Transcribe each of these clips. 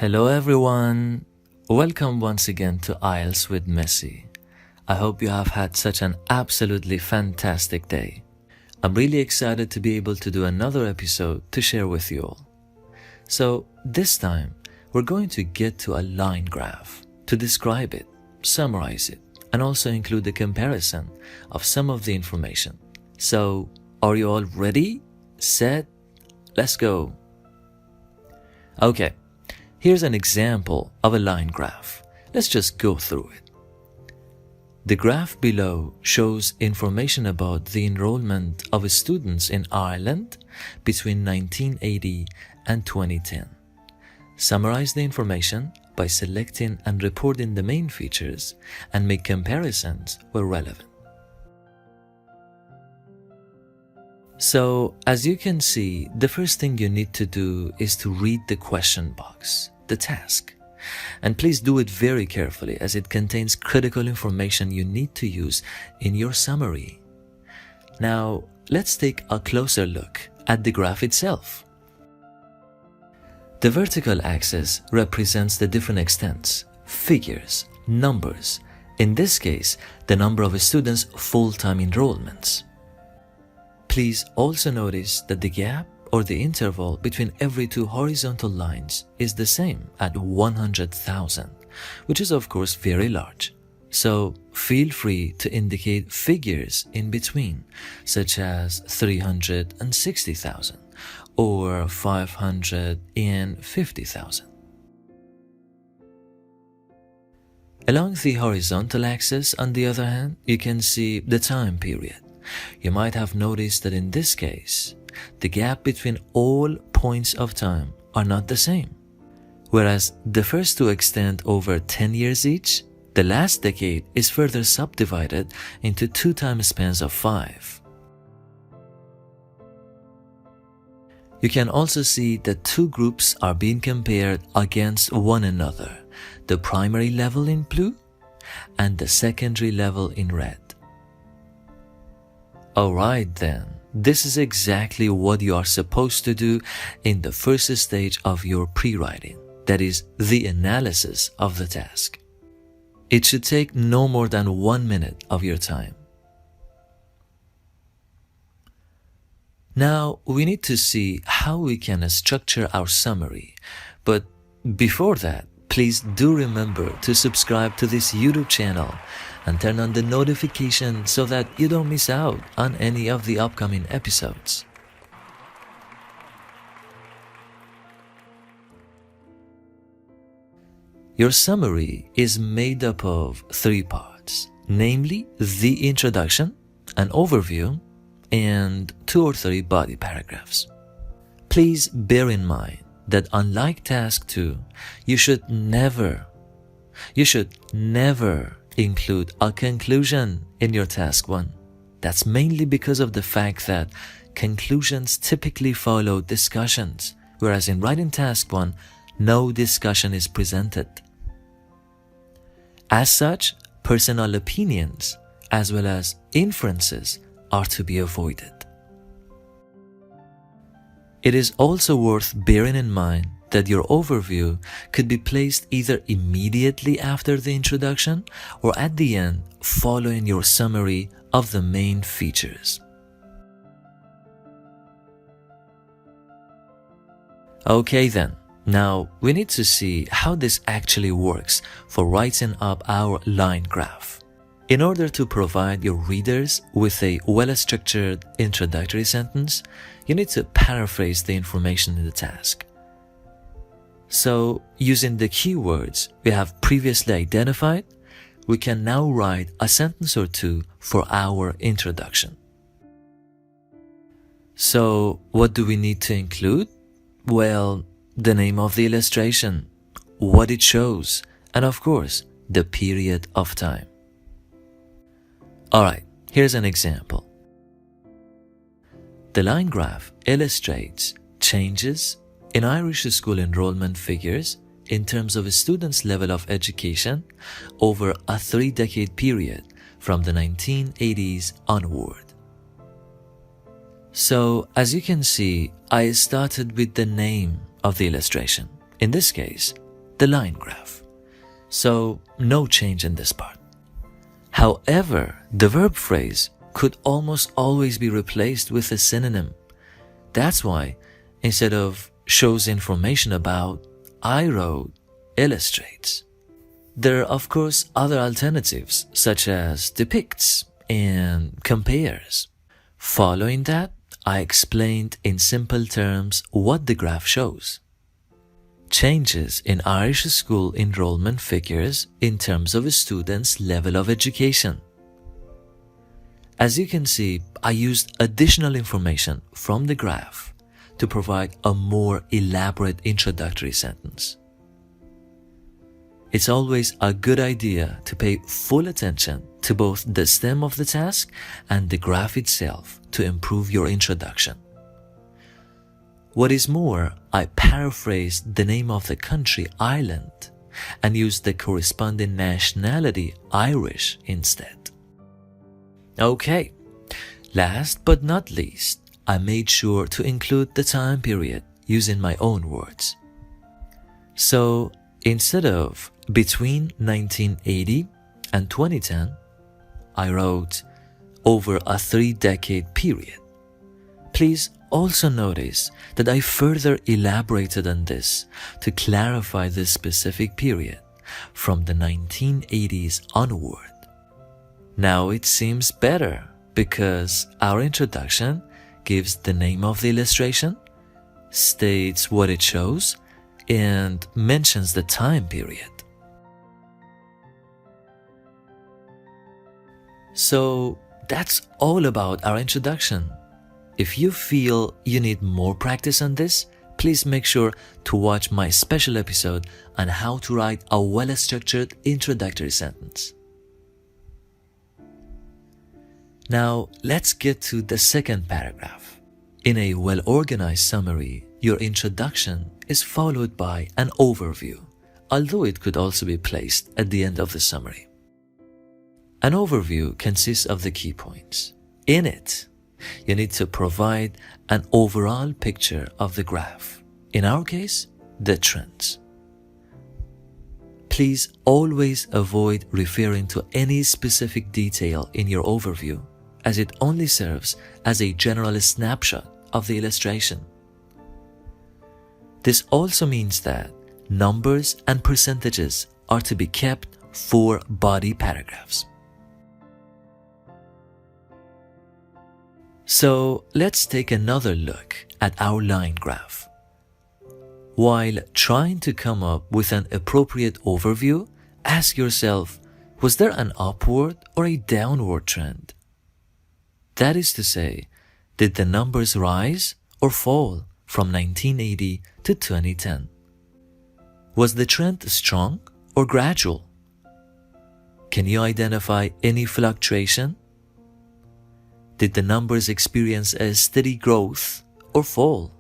Hello everyone, welcome once again to IELTS with Messi. I hope you have had such an absolutely fantastic day. I'm really excited to be able to do another episode to share with you all. So this time, we're going to get to a line graph to describe it, summarize it, and also include a comparison of some of the information. So, are you all ready? Set? Let's go. Okay. Here's an example of a line graph. Let's just go through it. The graph below shows information about the enrollment of students in Ireland between 1980 and 2010. Summarize the information by selecting and reporting the main features and make comparisons where relevant. So, as you can see, the first thing you need to do is to read the question box, the task. And please do it very carefully as it contains critical information you need to use in your summary. Now, let's take a closer look at the graph itself. The vertical axis represents the different extents, figures, numbers. In this case, the number of students' full-time enrollments. Please also notice that the gap or the interval between every two horizontal lines is the same at 100,000, which is of course very large. So feel free to indicate figures in between, such as 360,000 or 550,000. Along the horizontal axis, on the other hand, you can see the time period. You might have noticed that in this case, the gap between all points of time are not the same. Whereas the first two extend over 10 years each, the last decade is further subdivided into two time spans of 5. You can also see that two groups are being compared against one another, the primary level in blue and the secondary level in red. Alright then, this is exactly what you are supposed to do in the first stage of your pre-writing, that is, the analysis of the task. It should take no more than 1 minute of your time. Now, we need to see how we can structure our summary, but before that, please do remember to subscribe to this YouTube channel and turn on the notification so that you don't miss out on any of the upcoming episodes. Your summary is made up of 3 parts, namely the introduction, an overview, and 2 or 3 body paragraphs. Please bear in mind that unlike task 2, you should never include a conclusion in your task 1. That's mainly because of the fact that conclusions typically follow discussions, whereas in writing task 1, no discussion is presented. As such, personal opinions as well as inferences are to be avoided. It is also worth bearing in mind that your overview could be placed either immediately after the introduction or at the end following your summary of the main features. Okay then, now we need to see how this actually works for writing up our line graph. In order to provide your readers with a well-structured introductory sentence, you need to paraphrase the information in the task. So, using the keywords we have previously identified, we can now write a sentence or two for our introduction. So, what do we need to include? Well, the name of the illustration, what it shows, and of course, the period of time. Alright, here's an example. The line graph illustrates changes in Irish school enrollment figures in terms of a student's level of education over a 3-decade period from the 1980s onward. So, as you can see, I started with the name of the illustration. In this case, the line graph. So no change in this part. However, the verb phrase could almost always be replaced with a synonym. That's why, instead of shows information about, I wrote illustrates. There are of course other alternatives such as depicts and compares. Following that, I explained in simple terms what the graph shows. Changes in Irish school enrollment figures in terms of a student's level of education. As you can see, I used additional information from the graph to provide a more elaborate introductory sentence. It's always a good idea to pay full attention to both the stem of the task and the graph itself to improve your introduction. What is more, I paraphrased the name of the country Ireland and used the corresponding nationality Irish instead. Okay, last but not least, I made sure to include the time period using my own words. So instead of between 1980 and 2010, I wrote over a 3-decade period. Please also notice that I further elaborated on this to clarify the specific period from the 1980s onward. Now it seems better because our introduction gives the name of the illustration, states what it shows, and mentions the time period. So that's all about our introduction. If you feel you need more practice on this, please make sure to watch my special episode on how to write a well-structured introductory sentence. Now let's get to the second paragraph. In a well-organized summary, your introduction is followed by an overview, although it could also be placed at the end of the summary. An overview consists of the key points. In it, you need to provide an overall picture of the graph. In our case, the trends. Please always avoid referring to any specific detail in your overview, as it only serves as a general snapshot of the illustration. This also means that numbers and percentages are to be kept for body paragraphs. So let's take another look at our line graph. While trying to come up with an appropriate overview, ask yourself, was there an upward or a downward trend? That is to say, did the numbers rise or fall from 1980 to 2010? Was the trend strong or gradual? Can you identify any fluctuation? Did the numbers experience a steady growth or fall?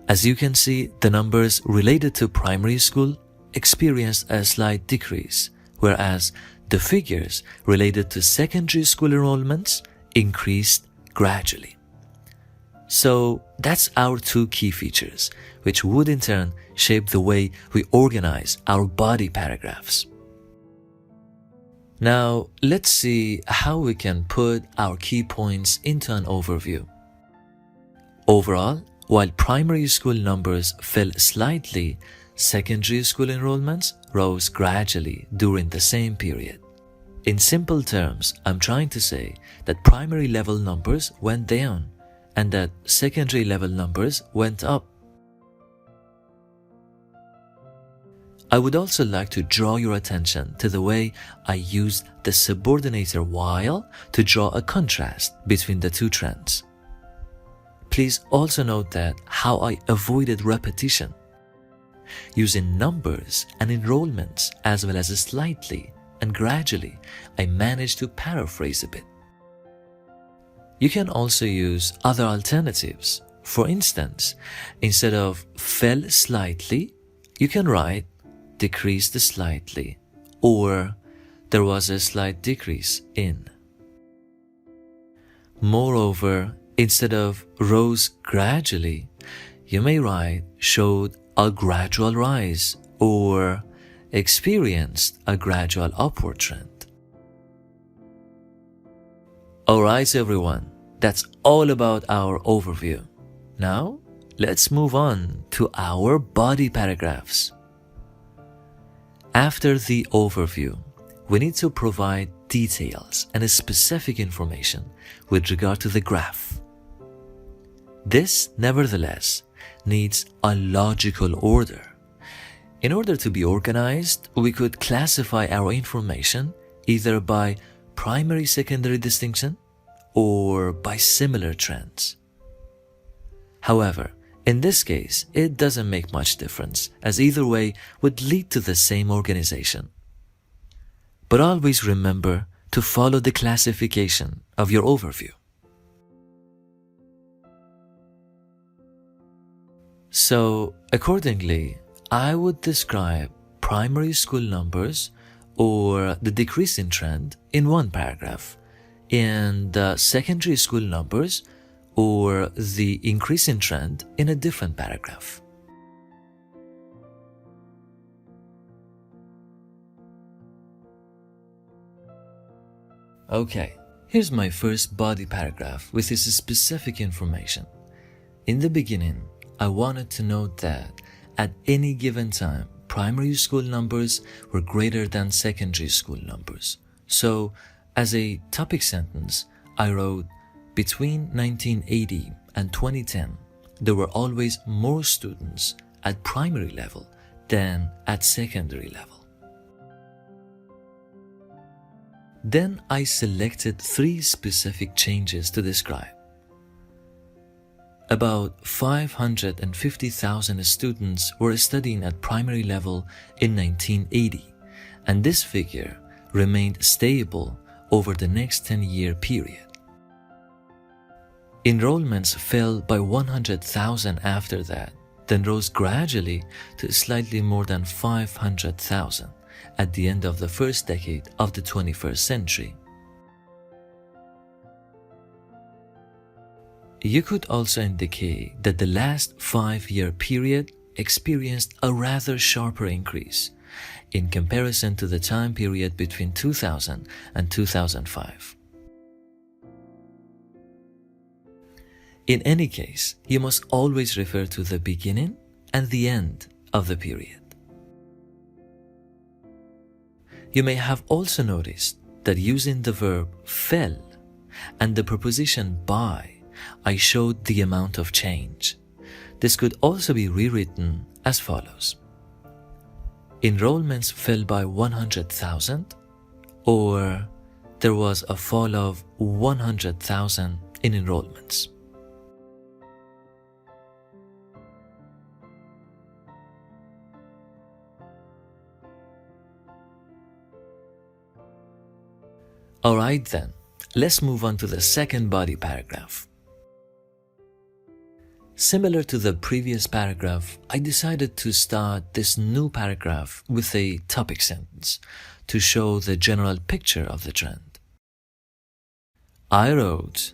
As you can see, the numbers related to primary school experienced a slight decrease, whereas the figures related to secondary school enrollments increased gradually. So that's our two key features, which would in turn shape the way we organize our body paragraphs. Now, let's see how we can put our key points into an overview. Overall, while primary school numbers fell slightly, secondary school enrollments rose gradually during the same period. In simple terms, I'm trying to say that primary level numbers went down and that secondary level numbers went up. I would also like to draw your attention to the way I used the subordinator while to draw a contrast between the two trends. Please also note that how I avoided repetition. Using numbers and enrollments as well as slightly and gradually, I managed to paraphrase a bit. You can also use other alternatives. For instance, instead of fell slightly, you can write decreased slightly, or there was a slight decrease in. Moreover, instead of rose gradually, You may write showed a gradual rise or experienced a gradual upward trend. Alright everyone, that's all about our overview. Now, let's move on to our body paragraphs. After the overview, we need to provide details and specific information with regard to the graph. This, nevertheless, needs a logical order. In order to be organized, we could classify our information either by primary-secondary distinction or by similar trends. However, in this case, it doesn't make much difference, as either way would lead to the same organization. But always remember to follow the classification of your overview. So, accordingly, I would describe primary school numbers or the decreasing trend in one paragraph, and secondary school numbers or the increasing trend in a different paragraph. Okay, here's my first body paragraph with this specific information. In the beginning, I wanted to note that at any given time, primary school numbers were greater than secondary school numbers. So, as a topic sentence, I wrote, between 1980 and 2010, there were always more students at primary level than at secondary level. Then I selected 3 specific changes to describe. About 550,000 students were studying at primary level in 1980, and this figure remained stable over the next 10-year period. Enrollments fell by 100,000 after that, then rose gradually to slightly more than 500,000 at the end of the first decade of the 21st century. You could also indicate that the last 5-year period experienced a rather sharper increase in comparison to the time period between 2000 and 2005. In any case, you must always refer to the beginning and the end of the period. You may have also noticed that using the verb fell and the preposition by, I showed the amount of change. This could also be rewritten as follows. Enrollments fell by 100,000, or there was a fall of 100,000 in enrollments. Alright then, let's move on to the second body paragraph. Similar to the previous paragraph, I decided to start this new paragraph with a topic sentence to show the general picture of the trend. I wrote,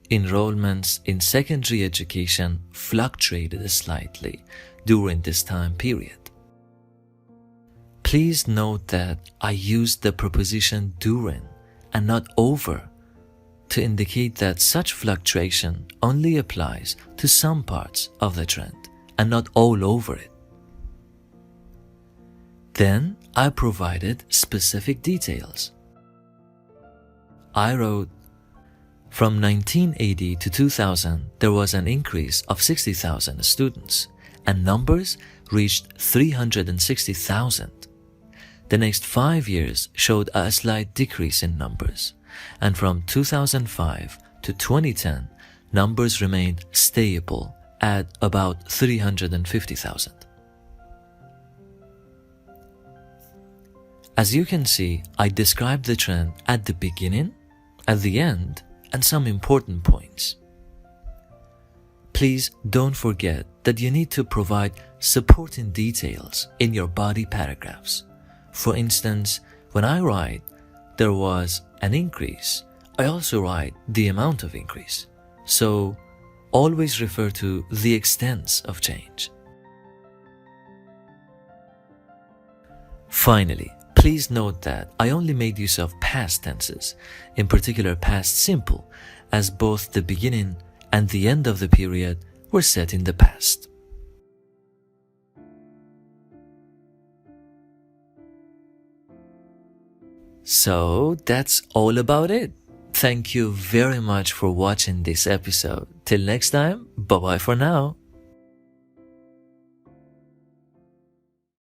enrollments in secondary education fluctuated slightly during this time period. Please note that I used the preposition during and not over to indicate that such fluctuation only applies to some parts of the trend and not all over it. Then I provided specific details. I wrote, from 1980 to 2000, there was an increase of 60,000 students, and numbers reached 360,000. The next 5 years showed a slight decrease in numbers, and from 2005 to 2010, numbers remained stable at about 350,000. As you can see, I described the trend at the beginning, at the end, and some important points. Please don't forget that you need to provide supporting details in your body paragraphs. For instance, when I write, there was an increase, I also write the amount of increase. So, always refer to the extents of change. Finally, please note that I only made use of past tenses, in particular past simple, as both the beginning and the end of the period were set in the past. So that's all about it. Thank you very much for watching this episode. Till next time, bye bye for now.